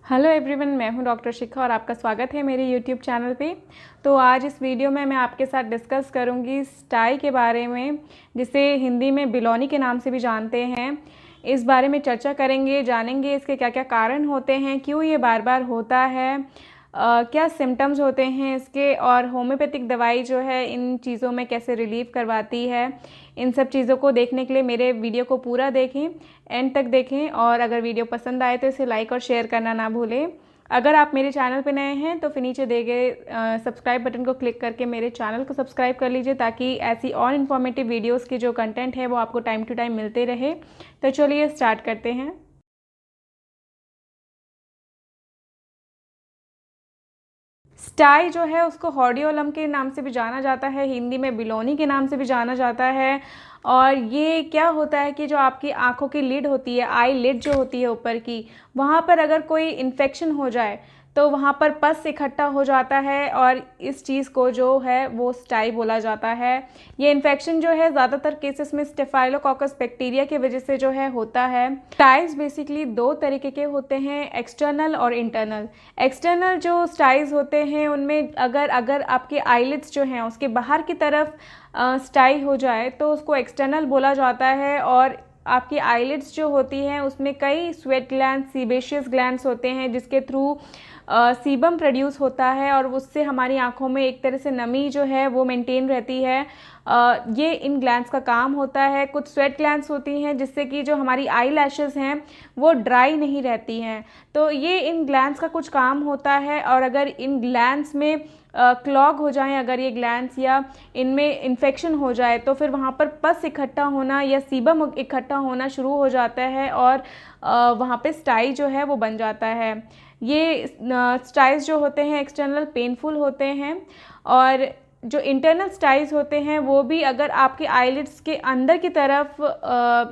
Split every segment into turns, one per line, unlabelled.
Hello everyone, मैं हूं doctor शिखा और आपका स्वागत है मेरे यूट्यूब चैनल पे। तो आज इस वीडियो में मैं आपके साथ डिस्कस करूंगी स्टाई के बारे में, जिसे हिंदी में बिलोनी के नाम से भी जानते हैं। इस बारे में चर्चा करेंगे, जानेंगे इसके क्या क्या कारण होते हैं, क्यों ये बार बार होता है, क्या सिम्टम्स होते हैं इसके, और होम्योपैथिक दवाई जो है इन चीज़ों में कैसे रिलीव करवाती है। इन सब चीज़ों को देखने के लिए मेरे वीडियो को पूरा देखें, एंड तक देखें, और अगर वीडियो पसंद आए तो इसे लाइक और शेयर करना ना भूलें। अगर आप मेरे चैनल पर नए हैं तो फिर नीचे दिए गए सब्सक्राइब बटन को क्लिक करके मेरे चैनल को सब्सक्राइब कर लीजिए, ताकि ऐसी और इन्फॉर्मेटिव वीडियोस की जो कंटेंट है वो आपको टाइम टू टाइम मिलते रहे। तो चलिए स्टार्ट करते हैं। स्टाई जो है उसको हॉर्डियोलम के नाम से भी जाना जाता है, हिंदी में बिलोनी के नाम से भी जाना जाता है। और ये क्या होता है कि जो आपकी आंखों की लिड होती है, आई लिड जो होती है ऊपर की, वहाँ पर अगर कोई इन्फेक्शन हो जाए तो वहाँ पर पस इकट्ठा हो जाता है, और इस चीज़ को जो है वो स्टाई बोला जाता है। ये इन्फेक्शन जो है ज़्यादातर केसेस में स्टेफाइलोकोकस बैक्टीरिया की वजह से जो है होता है। स्टाइज बेसिकली दो तरीके के होते हैं, एक्सटर्नल और इंटरनल। एक्सटर्नल जो स्टाइज होते हैं उनमें अगर आपके आईलिड्स जो हैं उसके बाहर की तरफ स्टाई हो जाए तो उसको एक्सटर्नल बोला जाता है। और आपकी आईलिड्स जो होती हैं उसमें कई स्वेट ग्लैंड्स, सीबेशियस ग्लैंड्स होते हैं, जिसके थ्रू सीबम प्रोड्यूस होता है, और उससे हमारी आंखों में एक तरह से नमी जो है वो मेंटेन रहती है। ये इन ग्लैंड्स का काम होता है। कुछ स्वेट ग्लैंड्स होती हैं जिससे कि जो हमारी आई लैशेज़ हैं वो ड्राई नहीं रहती हैं। तो ये इन ग्लैंड्स का कुछ काम होता है। और अगर इन ग्लैंड्स में क्लॉग हो जाएं, अगर ये ग्लैंड्स या इनमें इन्फेक्शन हो जाए, तो फिर वहाँ पर पस इकट्ठा होना या सीबम इकट्ठा होना शुरू हो जाता है, और वहाँ पे स्टाई जो है वो बन जाता है। ये स्टाइज जो होते हैं एक्सटर्नल पेनफुल होते हैं, और जो इंटरनल स्टाइज होते हैं वो भी अगर आपके आईलिड्स के अंदर की तरफ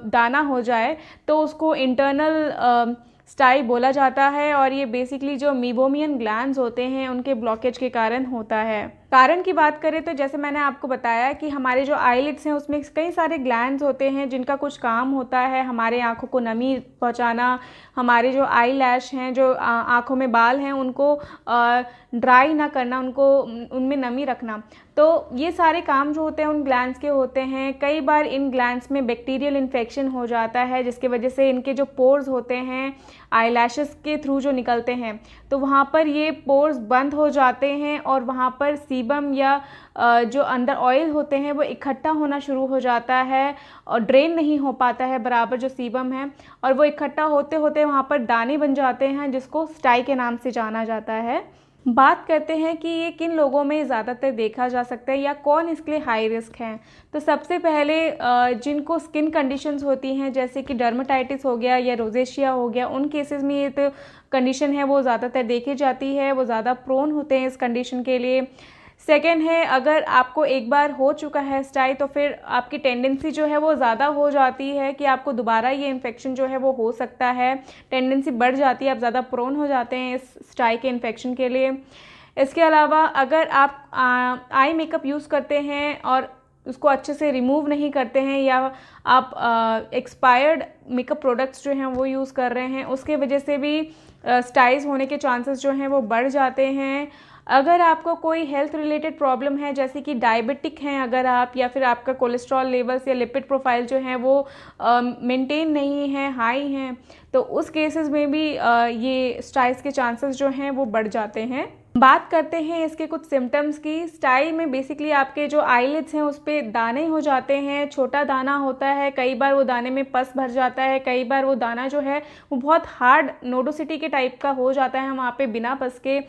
दाना हो जाए तो उसको इंटरनल स्टाई बोला जाता है। और ये बेसिकली जो मीबोमियन ग्लैंड्स होते हैं उनके ब्लॉकेज के कारण होता है। कारण की बात करें तो जैसे मैंने आपको बताया कि हमारे जो आईलिड्स हैं उसमें कई सारे ग्लैंड्स होते हैं जिनका कुछ काम होता है हमारे आँखों को नमी पहुंचाना, हमारे जो आई लैश हैं, जो आँखों में बाल हैं, उनको ड्राई ना करना, उनको उनमें नमी रखना। तो ये सारे काम जो होते हैं उन ग्लैंड्स के होते हैं। कई बार इन ग्लैंड्स में बैक्टीरियल इन्फेक्शन हो जाता है, जिसकी वजह से इनके जो पोर्स होते हैं आई लैशेस के थ्रू जो निकलते हैं, तो वहाँ पर ये पोर्स बंद हो जाते हैं, और वहाँ पर सीबम या जो अंदर ऑयल होते हैं वो इकट्ठा होना शुरू हो जाता है, और ड्रेन नहीं हो पाता है बराबर जो सीबम है, और वो इकट्ठा होते होते वहाँ पर दाने बन जाते हैं, जिसको स्टाई के नाम से जाना जाता है। बात करते हैं कि ये किन लोगों में ज़्यादातर देखा जा सकता है या कौन इसके लिए हाई रिस्क हैं। तो सबसे पहले जिनको स्किन कंडीशंस होती हैं, जैसे कि डर्मेटाइटिस हो गया या रोजेशिया हो गया, उन केसेस में ये तो कंडीशन है वो ज़्यादातर देखी जाती है, वो ज़्यादा प्रोन होते हैं इस कंडीशन के लिए। सेकेंड है, अगर आपको एक बार हो चुका है स्टाई तो फिर आपकी टेंडेंसी जो है वो ज़्यादा हो जाती है कि आपको दोबारा ये इन्फेक्शन जो है वो हो सकता है, टेंडेंसी बढ़ जाती है, आप ज़्यादा प्रोन हो जाते हैं इस स्टाई के इन्फेक्शन के लिए। इसके अलावा अगर आप आई मेकअप यूज़ करते हैं और उसको अच्छे से रिमूव नहीं करते हैं, या आप एक्सपायर्ड मेकअप प्रोडक्ट्स जो हैं वो यूज़ कर रहे हैं, उसके वजह से भी स्टाइज होने के चांसेस जो हैं वो बढ़ जाते हैं। अगर आपको कोई हेल्थ रिलेटेड प्रॉब्लम है, जैसे कि डायबिटिक हैं अगर आप, या फिर आपका कोलेस्ट्रॉल लेवल्स या लिपिड प्रोफाइल जो है वो मेंटेन नहीं है, हाई हैं, तो उस केसेस में भी ये स्टाइज के चांसेस जो हैं वो बढ़ जाते हैं। बात करते हैं इसके कुछ सिम्टम्स की। स्टाई में बेसिकली आपके जो आईलिड्स हैं उस पर दाने हो जाते हैं, छोटा दाना होता है, कई बार वो दाने में पस भर जाता है, कई बार वो दाना जो है वो बहुत हार्ड नोडोसिटी के टाइप का हो जाता है वहाँ पे बिना पस के,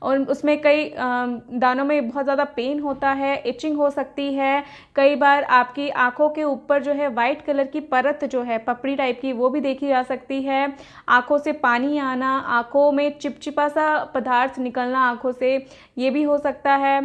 और उसमें कई दानों में बहुत ज़्यादा पेन होता है, इचिंग हो सकती है। कई बार आपकी आंखों के ऊपर जो है वाइट कलर की परत जो है पपड़ी टाइप की वो भी देखी जा सकती है। आंखों से पानी आना, आंखों में चिपचिपा सा पदार्थ निकलना आंखों से, ये भी हो सकता है।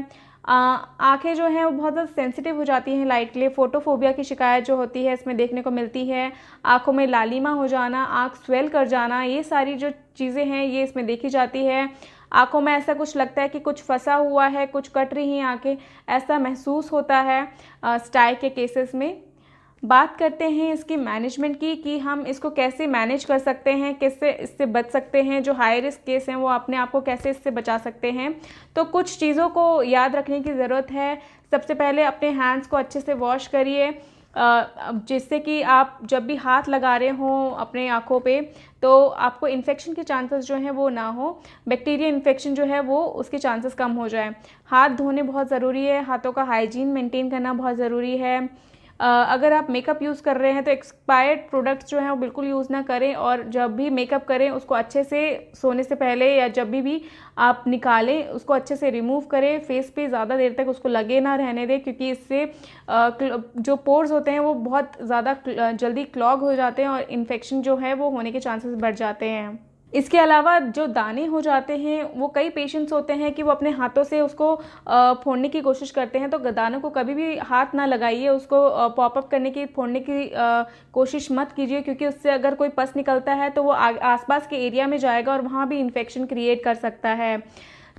आंखें जो हैं वो बहुत ज़्यादा सेंसिटिव हो जाती हैं लाइट के लिए, फोटोफोबिया की शिकायत जो होती है इसमें देखने को मिलती है। आंखों में लालिमा हो जाना, आंख स्वेल कर जाना, ये सारी जो चीज़ें हैं ये इसमें देखी जाती है। आंखों में ऐसा कुछ लगता है कि कुछ फंसा हुआ है, कुछ कट रही हैं आंखें, ऐसा महसूस होता है स्टाई के केसेस में। बात करते हैं इसकी मैनेजमेंट की कि हम इसको कैसे मैनेज कर सकते हैं, कैसे इससे बच सकते हैं। जो हाई रिस्क केस हैं वो अपने आप को कैसे इससे बचा सकते हैं। तो कुछ चीज़ों को याद रखने की ज़रूरत है। सबसे पहले अपने हैंड्स को अच्छे से वॉश करिए, जिससे कि आप जब भी हाथ लगा रहे हों अपने आँखों पे तो आपको इन्फेक्शन के चांसेस जो हैं वो ना हो, बैक्टीरिया इन्फेक्शन जो है वो उसके चांसेस कम हो जाए। हाथ धोने बहुत ज़रूरी है, हाथों का हाइजीन मेंटेन करना बहुत ज़रूरी है। अगर आप मेकअप यूज़ कर रहे हैं तो एक्सपायर्ड प्रोडक्ट्स जो हैं वो बिल्कुल यूज़ ना करें, और जब भी मेकअप करें उसको अच्छे से सोने से पहले या जब भी आप निकालें उसको अच्छे से रिमूव करें। फेस पे ज़्यादा देर तक उसको लगे ना रहने दें, क्योंकि इससे जो पोर्स होते हैं वो बहुत ज़्यादा जल्दी क्लॉग हो जाते हैं और इन्फेक्शन जो है वो होने के चांसेस बढ़ जाते हैं। इसके अलावा जो दाने हो जाते हैं वो कई पेशेंट्स होते हैं कि वो अपने हाथों से उसको फोड़ने की कोशिश करते हैं, तो दानों को कभी भी हाथ ना लगाइए, उसको पॉपअप करने की फोड़ने की कोशिश मत कीजिए, क्योंकि उससे अगर कोई पस निकलता है तो वो आसपास के एरिया में जाएगा और वहाँ भी इन्फेक्शन क्रिएट कर सकता है।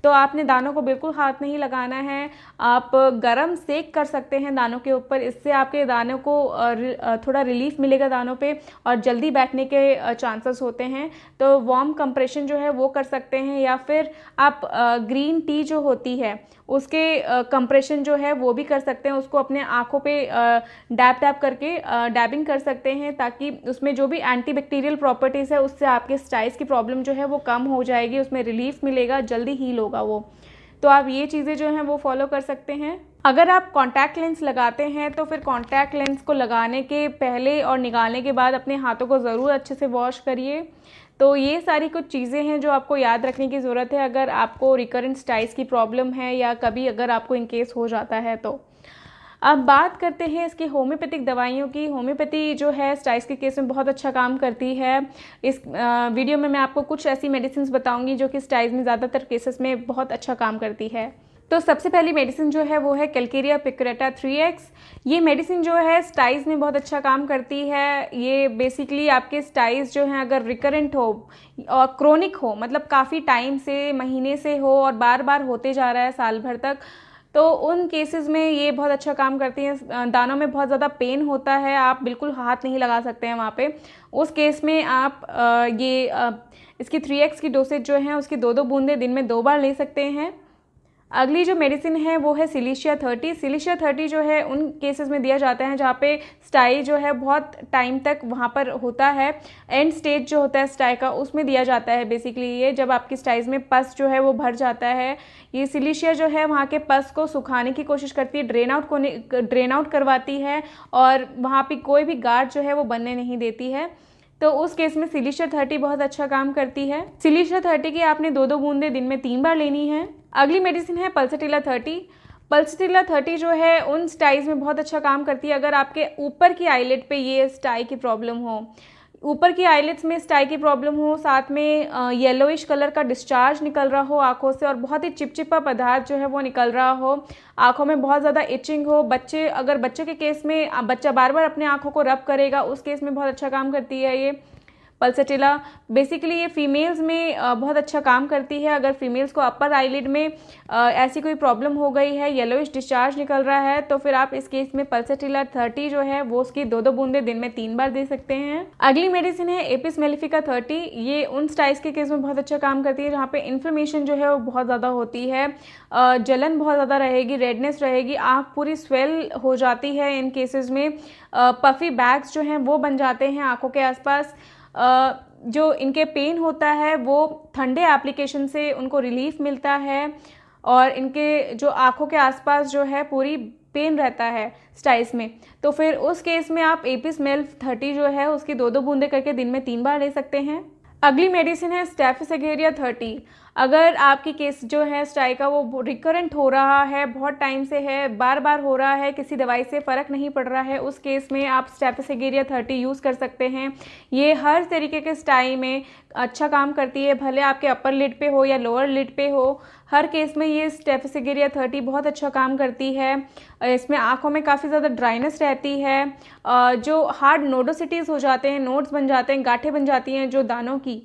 तो आपने दानों को बिल्कुल हाथ नहीं लगाना है। आप गरम सेक कर सकते हैं दानों के ऊपर, इससे आपके दानों को थोड़ा रिलीफ मिलेगा दानों पे और जल्दी बैठने के चांसेस होते हैं। तो वार्म कंप्रेशन जो है वो कर सकते हैं, या फिर आप ग्रीन टी जो होती है उसके कंप्रेशन जो है वो भी कर सकते हैं। उसको अपने आँखों पे डैब डैब करके डैबिंग कर सकते हैं, ताकि उसमें जो भी एंटीबैक्टीरियल प्रॉपर्टीज़ है उससे आपके स्टाइस की प्रॉब्लम जो है वो कम हो जाएगी, उसमें रिलीफ मिलेगा, जल्दी हील होगा वो। तो आप ये चीज़ें जो हैं वो फॉलो कर सकते हैं। अगर आप कॉन्टैक्ट लेंस लगाते हैं तो फिर कॉन्टैक्ट लेंस को लगाने के पहले और निकालने के बाद अपने हाथों को ज़रूर अच्छे से वॉश करिए। तो ये सारी कुछ चीज़ें हैं जो आपको याद रखने की ज़रूरत है अगर आपको रिकरेंट स्टाइस की प्रॉब्लम है, या कभी अगर आपको इन केस हो जाता है तो। अब बात करते हैं इसकी होम्योपैथिक दवाइयों की। होम्योपैथी जो है स्टाइस के केस में बहुत अच्छा काम करती है। इस वीडियो में मैं आपको कुछ ऐसी मेडिसिन बताऊंगी जो कि स्टाइस में ज़्यादातर केसेस में बहुत अच्छा काम करती है। तो सबसे पहली मेडिसिन जो है वो है कैलकेरिया पिक्रेटा 3x। ये मेडिसिन जो है स्टाइस में बहुत अच्छा काम करती है। ये बेसिकली आपके स्टाइस जो हैं अगर रिकरेंट हो और क्रोनिक हो, मतलब काफ़ी टाइम से, महीने से हो और बार बार होते जा रहा है साल भर तक, तो उन केसेस में ये बहुत अच्छा काम करती हैं। दानों में बहुत ज़्यादा पेन होता है, आप बिल्कुल हाथ नहीं लगा सकते हैं वहाँ पे, उस केस में आप इसकी 3x की डोसेज जो है उसकी 2-2 बूंदें दिन में 2 बार ले सकते हैं। अगली जो मेडिसिन है वो है सिलिशिया 30। सिलिशिया 30 जो है उन केसेस में दिया जाता है जहाँ पे स्टाई जो है बहुत टाइम तक वहाँ पर होता है, एंड स्टेज जो होता है स्टाई का उसमें दिया जाता है। बेसिकली ये जब आपकी स्टाइज में पस जो है वो भर जाता है, ये सिलिशिया जो है वहाँ के पस को सुखाने की कोशिश करती है, ड्रेन आउट करवाती है और वहाँ पे कोई भी गार्ड जो है वो बनने नहीं देती है। तो उस केस में सिलिशिया 30 बहुत अच्छा काम करती है। सिलिशिया 30 की आपने 2-2 बूंदें दिन में 3 बार लेनी है। अगली मेडिसिन है पल्सटीला 30। पल्सटीला 30 जो है उन स्टाइज में बहुत अच्छा काम करती है अगर आपके ऊपर की आईलेट पे ये स्टाई की प्रॉब्लम हो, ऊपर की आईलिड्स में स्टाई की प्रॉब्लम हो, साथ में येलोइश कलर का डिस्चार्ज निकल रहा हो आंखों से और बहुत ही चिपचिपा पदार्थ जो है वो निकल रहा हो, आंखों में बहुत ज़्यादा इचिंग हो। बच्चे के केस में बच्चा बार बार अपने आंखों को रब करेगा, उस केस में बहुत अच्छा काम करती है ये पल्सटीला। बेसिकली ये फीमेल्स में बहुत अच्छा काम करती है। अगर फीमेल्स को अपर आईलिड में ऐसी कोई प्रॉब्लम हो गई है, येलोइश डिस्चार्ज निकल रहा है, तो फिर आप इस केस में पल्सटीला 30 जो है वो उसकी 2-2 बूंदें दिन में 3 बार दे सकते हैं। अगली मेडिसिन है एपिस मेलिफिका 30। ये उन स्टाइस के केस में बहुत अच्छा काम करती है जहाँ पे इन्फ्लेमेशन जो है वो बहुत ज़्यादा होती है, जलन बहुत ज़्यादा रहेगी, रेडनेस रहेगी, आँख पूरी स्वेल हो जाती है। इन केसेस में पफी बैग्स जो हैं वो बन जाते हैं आँखों के आसपास। जो इनके पेन होता है वो ठंडे एप्लीकेशन से उनको रिलीफ मिलता है और इनके जो आँखों के आसपास जो है पूरी पेन रहता है स्टाइस में, तो फिर उस केस में आप एपिस मेल 30 जो है उसकी 2-2 बूंदें करके दिन में 3 बार ले सकते हैं। अगली मेडिसिन है स्टेफिसेगेरिया 30। अगर आपकी केस जो है स्टाई का वो रिकरेंट हो रहा है, बहुत टाइम से है, बार बार हो रहा है, किसी दवाई से फ़र्क नहीं पड़ रहा है, उस केस में आप स्टेफिसेगेरिया 30 यूज़ कर सकते हैं। ये हर तरीके के स्टाई में अच्छा काम करती है, भले आपके अपर लिड पे हो या लोअर लिड पे हो, हर केस में ये स्टेफिसेगेरिया 30 बहुत अच्छा काम करती है। इसमें आँखों में काफ़ी ज़्यादा ड्राइनेस रहती है, जो हार्ड नोडोसिटीज़ हो जाते हैं, नोड्स बन जाते हैं, गांठें बन जाती हैं जो दानों की,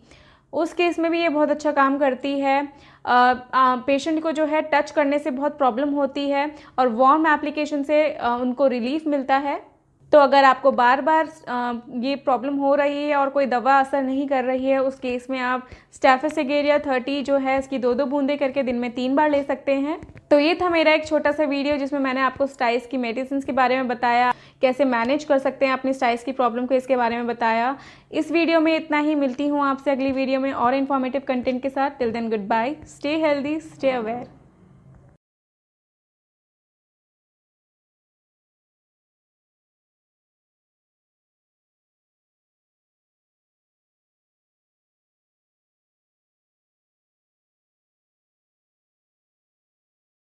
उस केस में भी ये बहुत अच्छा काम करती है। पेशेंट को जो है टच करने से बहुत प्रॉब्लम होती है और वार्म एप्लीकेशन से उनको रिलीफ मिलता है। तो अगर आपको बार बार ये प्रॉब्लम हो रही है और कोई दवा असर नहीं कर रही है, उस केस में आप स्टेफिस एगेरिया 30 जो है इसकी 2-2 बूंदें करके दिन में 3 बार ले सकते हैं। तो ये था मेरा एक छोटा सा वीडियो जिसमें मैंने आपको स्टाइस की मेडिसिन के बारे में बताया, कैसे मैनेज कर सकते हैं अपनी स्टाइस की प्रॉब्लम को, इसके बारे में बताया। इस वीडियो में इतना ही। मिलती हूँ आपसे अगली वीडियो में और इन्फॉर्मेटिव कंटेंट के साथ। Till then goodbye, stay healthy, stay aware.